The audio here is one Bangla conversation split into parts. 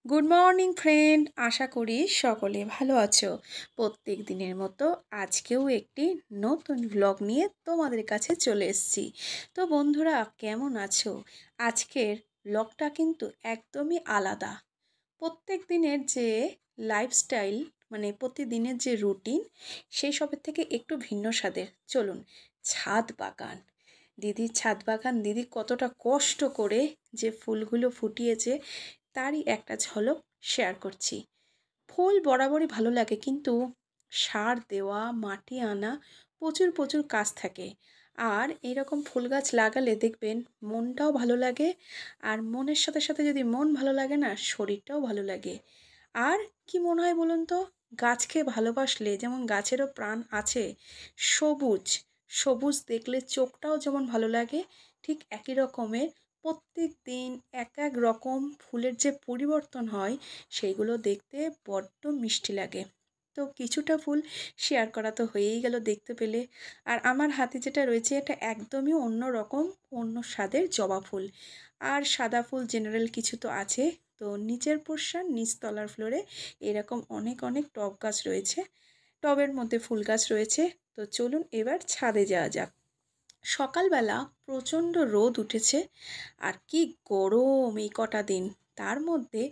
গুড মর্নিং ফ্রেন্ড, আশা করি সকলে ভালো আছো। প্রত্যেক দিনের মতো আজকেও একটি নতুন ব্লগ নিয়ে তোমাদের কাছে চলে এসেছি। তো বন্ধুরা, কেমন আছো? আজকের ব্লগটা কিন্তু একদমই আলাদা। প্রত্যেক দিনের যে লাইফস্টাইল, মানে প্রতিদিনের যে রুটিন, সেই সবের থেকে একটু ভিন্ন স্বাদের। চলুন, ছাদ বাগান, দিদির ছাদ বাগান, দিদি কতটা কষ্ট করে যে ফুলগুলো ফুটিয়েছে তারই একটা ঝলক শেয়ার করছি। ফুল বরাবরই ভালো লাগে, কিন্তু সার দেওয়া, মাটি আনা, প্রচুর প্রচুর কাজ থাকে। আর এরকম ফুল গাছ লাগালে দেখবেন মনটাও ভালো লাগে। আর মনের সাথে সাথে যদি মন ভালো লাগে না, শরীরটাও ভালো লাগে। আর কি মনে হয় বলুন তো, গাছকে ভালোবাসলে যেমন গাছেরও প্রাণ আছে, সবুজ সবুজ দেখলে চোখটাও যেমন ভালো লাগে, ঠিক একই রকমের প্রত্যেক দিন এক এক রকম ফুলের যে পরিবর্তন হয় সেইগুলো দেখতে বড্ড মিষ্টি লাগে। তো কিছুটা ফুল শেয়ার করা তো হয়েই গেল দেখতে পেলে। আর আমার হাতে যেটা রয়েছে এটা একদমই অন্য রকম, অন্য স্বাদের জবা ফুল। আর সাদা ফুল জেনারেল কিছু তো আছে। তো নিচের পোর্শন, নিচতলার ফ্লোরে এরকম অনেক অনেক টব গাছ রয়েছে, টবের মধ্যে ফুল গাছ রয়েছে। তো চলুন এবার ছাদে যাওয়া যাক। সকালবেলা প্রচণ্ড রোদ উঠেছে, আর কি গরম এই কটা দিন। তার মধ্যে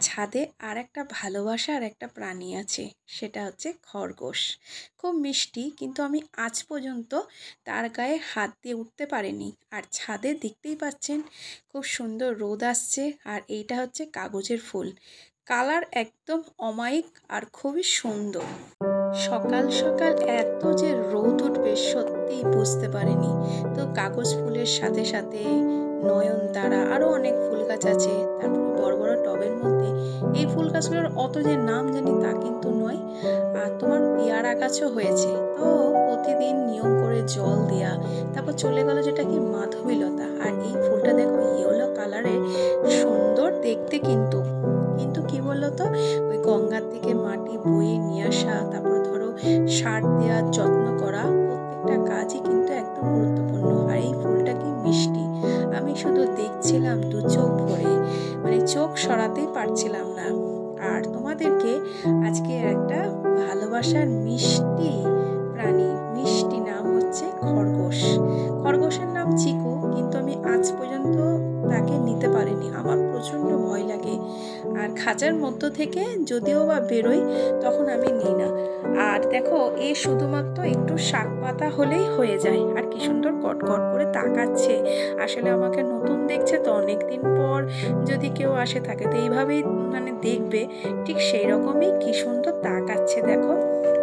ছাদে আর একটা ভালোবাসা আর একটা প্রাণী আছে, সেটা হচ্ছে খরগোশ। খুব মিষ্টি, কিন্তু আমি আজ পর্যন্ত তার গায়ে হাত দিয়ে উঠতে পারিনি। আর ছাদে দেখতেই পাচ্ছেন খুব সুন্দর রোদ আসছে, আর এইটা হচ্ছে কাগজের ফুল। কালার একদম অমায়িক আর খুবই সুন্দর। সকাল সকাল এত যে রোদ উঠবে সত্যি বুঝতে পারিনি। তো কাগজ ফুলের সাথে সাথে নয়নতারা, আরও অনেক ফুল গাছ আছে। তারপরে বড় বড় টবের মধ্যে এই ফুল গাছগুলোর অত যে নাম জানি তা কিন্তু নয়। আর তোমার পেয়ারা গাছও হয়েছে, তো প্রতিদিন নিয়ম করে জল দেয়া। তারপর চলে গেল যেটা কি মাধবীলতা। আর এই ফুলটা দেখো ইয়েলো কালারের, সুন্দর দেখতে, কিন্তু কিন্তু কি বললো তো, ওই গঙ্গার থেকে মাটি বয়ে নিয়ে আসা, তারপর ধরো সার দেওয়া, যত্ন করা, প্রত্যেকটা কাজই কিন্তু একদম গুরুত্বপূর্ণ। আর এই ফুলটা কি মিষ্টি, আমি শুধু দেখছিলাম দু চোখ ভরে, মানে চোখ সরাতেই পারছিলাম না। আর তোমাদেরকে আজকে একটা ভালোবাসার মিষ্টি প্রাণী, মিষ্টি নাম হচ্ছে খরগোশ। খরগোশের নাম চিকু, কিন্তু আমি আজ পর্যন্ত তাকে নিতে পারিনি। আমার প্রচণ্ড ভয় লাগে। আর খাঁচার মধ্য থেকে যদিও বা বেরোই, তখন আমি নিই না। আর দেখো, এ শুধুমাত্র একটু শাক পাতা হলেই হয়ে যায়। আর কি সুন্দর কটকট করে তাকাচ্ছে। আসলে আমাকে নতুন দেখছে তো, অনেক দিন পর যদি কেউ আসে থাকে তো এইভাবেই মানে দেখবে, ঠিক সেই রকমই কি সুন্দর তাকাচ্ছে দেখো।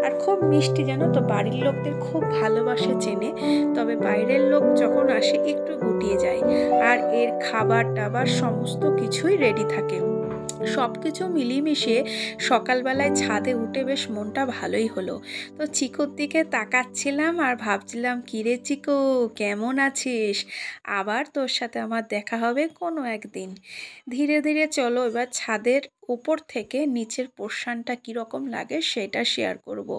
আর খুব মিষ্টি, জানো তো, বাড়ির লোকদের খুব ভালোবাসে, চেনে। তবে বাইরের লোক যখন আসে একটু গুটিয়ে যায়। আর এর খাবার টাবার সমস্ত কিছুই রেডি থাকে। সব কিছু মিলিয়ে সকালবেলায় ছাদে উঠে বেশ মনটা ভালোই হলো। তো চিকুর দিকে তাকাচ্ছিলাম আর ভাবছিলাম, কিরে চিকু, কেমন আছিস? আবার তোর সাথে আমার দেখা হবে কোনো একদিন। ধীরে ধীরে চলো এবার ছাদের উপর থেকে নিচের পোর্শনটা কীরকম লাগে সেটা শেয়ার করব।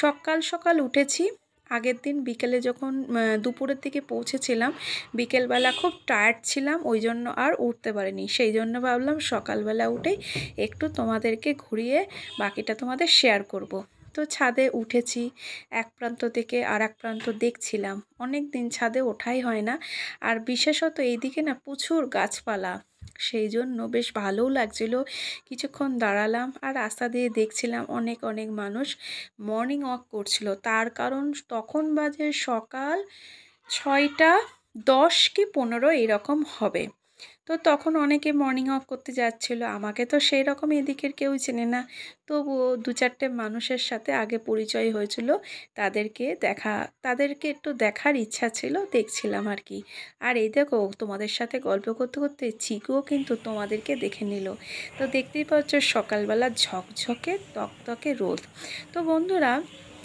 সকাল সকাল উঠেছি। আগের দিন বিকেলে যখন দুপুরের দিকে পৌঁছেছিলাম, বিকেলবেলা খুব টায়ার্ড ছিলাম, ওই জন্য আর উঠতে পারিনি। সেই জন্য ভাবলাম সকালবেলা উঠেই একটু তোমাদেরকে ঘুরিয়ে বাকিটা তোমাদের শেয়ার করব। তো ছাদে উঠেছি, এক প্রান্ত থেকে আর এক প্রান্ত দেখছিলাম। অনেক দিন ছাদে ওঠাই হয় না। আর বিশেষত এইদিকে না প্রচুর গাছপালা, সেই জন্য বেশ ভালোও লাগছিল। কিছুক্ষণ দাঁড়ালাম আর রাস্তা দিয়ে দেখছিলাম অনেক অনেক মানুষ মর্নিং ওয়াক করছিল। তার কারণ তখন বাজে সকাল 6টা 10 কি 15 এরকম হবে। তো তখন অনেকে মর্নিং ওয়াক করতে যাচ্ছিল। আমাকে তো সেই রকম এদিকের কেউ চেনে না, তবুও দু চারটে মানুষের সাথে আগে পরিচয় হয়েছিল, তাদেরকে একটু দেখার ইচ্ছা ছিল, দেখছিলাম আর কি। আর এই দেখো, তোমাদের সাথে গল্প করতে করতে চিকুও কিন্তু তোমাদেরকে দেখে নিল। তো দেখতেই পাচ্ছ সকালবেলা ঝকঝকে তকতকে রোদ। তো বন্ধুরা,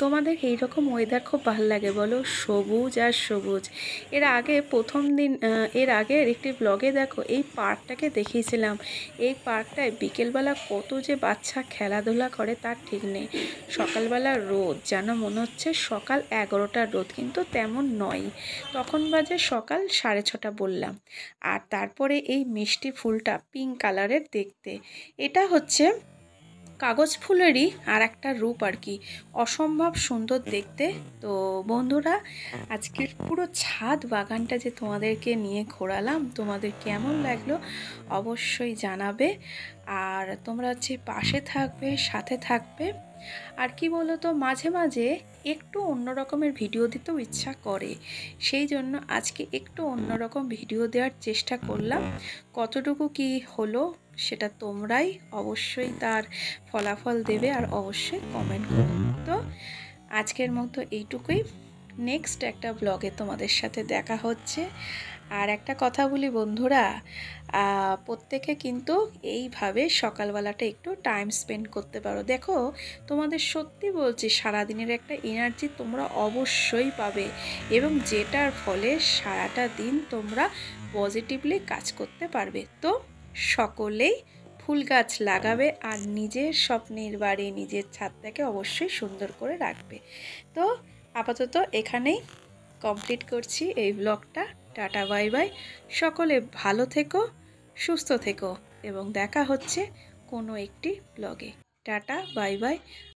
তোমাদের এইরকম ওয়েদার খুব ভালো লাগে বলো? সবুজ আর সবুজ। এর আগের একটি ব্লগে দেখো এই পার্কটাকে দেখিয়েছিলাম। এই পার্কটায় বিকেলবেলা কত যে বাচ্চা খেলাধুলা করে তার ঠিক নেই। সকালবেলা রোদ, যেন মনে হচ্ছে সকাল 11টার রোদ, কিন্তু তেমন নয়। তখন বাজে সকাল 6:30 বললাম। আর তারপরে এই মিষ্টি ফুলটা পিঙ্ক কালারের দেখতে, এটা হচ্ছে কাগজ ফুলেরই আর একটা রূপ আর কি, অসম্ভব সুন্দর দেখতে। তো বন্ধুরা, আজকের পুরো ছাদ বাগানটা যে তোমাদেরকে নিয়ে ঘোরালাম, তোমাদের কেমন লাগলো অবশ্যই জানাবে। আর তোমরা হচ্ছে পাশে থাকবে, সাথে থাকবে। আর কি বলো তো, মাঝে মাঝে একটু অন্য রকমের ভিডিও দিতেও ইচ্ছা করে, সেই জন্য আজকে একটু অন্যরকম ভিডিও দেওয়ার চেষ্টা করলাম। কতটুকু কি হলো সেটা তোমরাই অবশ্যই তার ফলাফল দেবে আর অবশ্যই কমেন্ট করো। তো আজকের মতো এইটুকুই, নেক্সট একটা ব্লগে তোমাদের সাথে দেখা হচ্ছে। আর একটা কথা বলি বন্ধুরা, প্রত্যেকে কিন্তু এইভাবে সকালবেলাটা একটু টাইম স্পেন্ড করতে পারো। দেখো, তোমাদের সত্যি বলছি, সারাদিনের একটা এনার্জি তোমরা অবশ্যই পাবে, এবং যেটার ফলে সারাটা দিন তোমরা পজিটিভলি কাজ করতে পারবে। তো সকলেই ফুল গাছ লাগাবে আর নিজের স্বপ্নের বাড়ি, নিজের ছাদটাকে অবশ্যই সুন্দর করে রাখবে। তো আপাতত এখানেই কমপ্লিট করছি এই ব্লগটা। Tata, bye bye. সকলে ভালো থেকো, সুস্থ থেকো, এবং দেখা হচ্ছে কোনো একটি ব্লগে। Tata, bye bye.